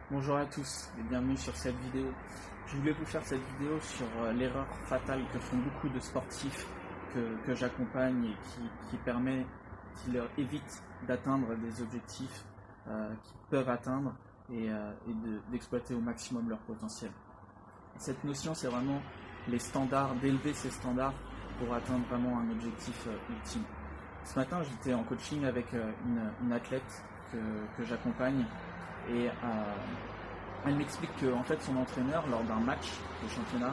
Bonjour à tous et bienvenue sur cette vidéo. Je voulais vous faire cette vidéo sur l'erreur fatale que font beaucoup de sportifs que j'accompagne et qui leur évite d'atteindre des objectifs qu'ils peuvent atteindre d'exploiter au maximum leur potentiel. Cette notion, c'est vraiment les standards, d'élever ces standards pour atteindre vraiment un objectif ultime. Ce matin, j'étais en coaching avec une athlète que j'accompagne et elle m'explique que en fait, son entraîneur, lors d'un match de championnat,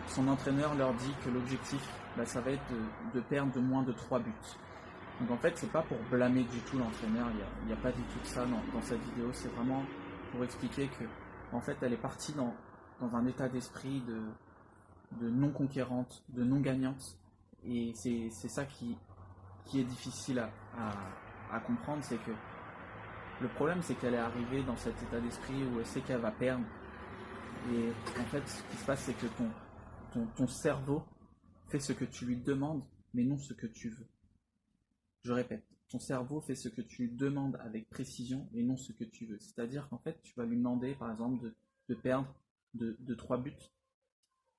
son entraîneur leur dit que l'objectif, ça va être de perdre de moins de 3 buts. Donc en fait, c'est pas pour blâmer du tout l'entraîneur, il n'y a pas du tout de ça dans cette vidéo, c'est vraiment pour expliquer que en fait, elle est partie dans un état d'esprit de non conquérante, de non gagnante, et c'est ça qui est difficile à comprendre, c'est que le problème, c'est qu'elle est arrivée dans cet état d'esprit où elle sait qu'elle va perdre. Et en fait, ce qui se passe, c'est que ton cerveau fait ce que tu lui demandes, mais non ce que tu veux. Je répète, ton cerveau fait ce que tu lui demandes avec précision, et non ce que tu veux. C'est-à-dire qu'en fait, tu vas lui demander, par exemple, de perdre de 3 buts.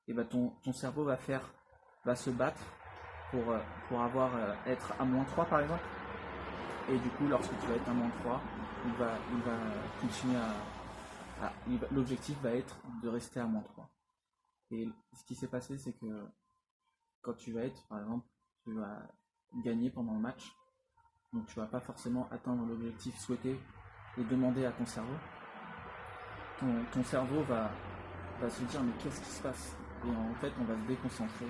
Et ton cerveau va se battre pour être à -3, par exemple. Et du coup, lorsque tu vas être à -3, il va continuer l'objectif va être de rester à -3. Et ce qui s'est passé, c'est que quand tu vas être, par exemple, tu vas gagner pendant le match, donc tu vas pas forcément atteindre l'objectif souhaité et demander à ton cerveau. Ton cerveau va se dire mais qu'est-ce qui se passe? Et en fait, on va se déconcentrer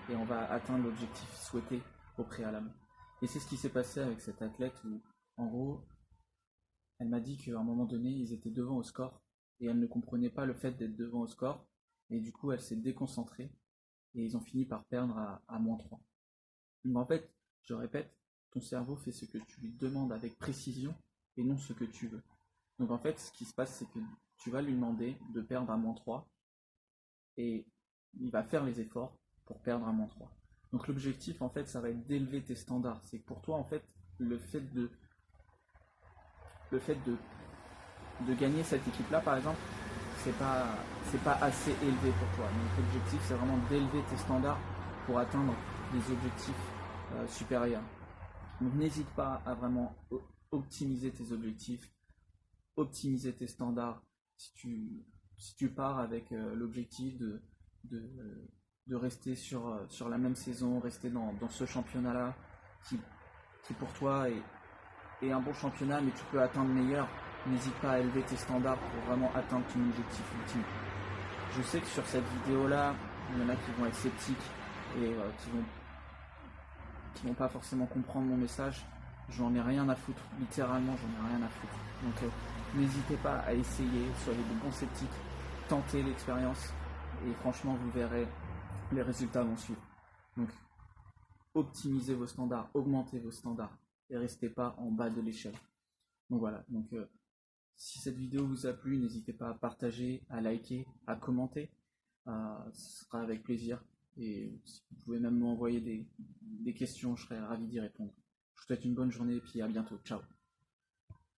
et on va atteindre l'objectif souhaité au préalable. Et c'est ce qui s'est passé avec cette athlète où, en gros, elle m'a dit qu'à un moment donné, ils étaient devant au score et elle ne comprenait pas le fait d'être devant au score. Et du coup, elle s'est déconcentrée et ils ont fini par perdre à -3. Donc en fait, je répète, ton cerveau fait ce que tu lui demandes avec précision et non ce que tu veux. Donc en fait, ce qui se passe, c'est que tu vas lui demander de perdre à -3 et il va faire les efforts pour perdre à -3. Donc l'objectif, en fait, ça va être d'élever tes standards. C'est que pour toi, en fait, le fait de gagner cette équipe-là, par exemple, c'est pas assez élevé pour toi. Donc l'objectif, c'est vraiment d'élever tes standards pour atteindre des objectifs supérieurs. Donc n'hésite pas à vraiment optimiser tes objectifs, optimiser tes standards. Si tu pars avec l'objectif de, de rester sur la même saison, rester dans ce championnat-là, qui pour toi est un bon championnat, mais tu peux atteindre meilleur, n'hésite pas à élever tes standards pour vraiment atteindre ton objectif ultime. Je sais que sur cette vidéo-là, il y en a qui vont être sceptiques et qui vont pas forcément comprendre mon message. J'en ai rien à foutre, littéralement j'en ai rien à foutre. Donc n'hésitez pas à essayer, soyez de bons sceptiques, tentez l'expérience et franchement vous verrez, les résultats vont suivre. Donc optimisez vos standards, augmentez vos standards et restez pas en bas de l'échelle. Donc voilà, si cette vidéo vous a plu, n'hésitez pas à partager, à liker, à commenter, ce sera avec plaisir. Et si vous pouvez même m'envoyer des questions, je serai ravi d'y répondre. Je vous souhaite une bonne journée et puis à bientôt. Ciao.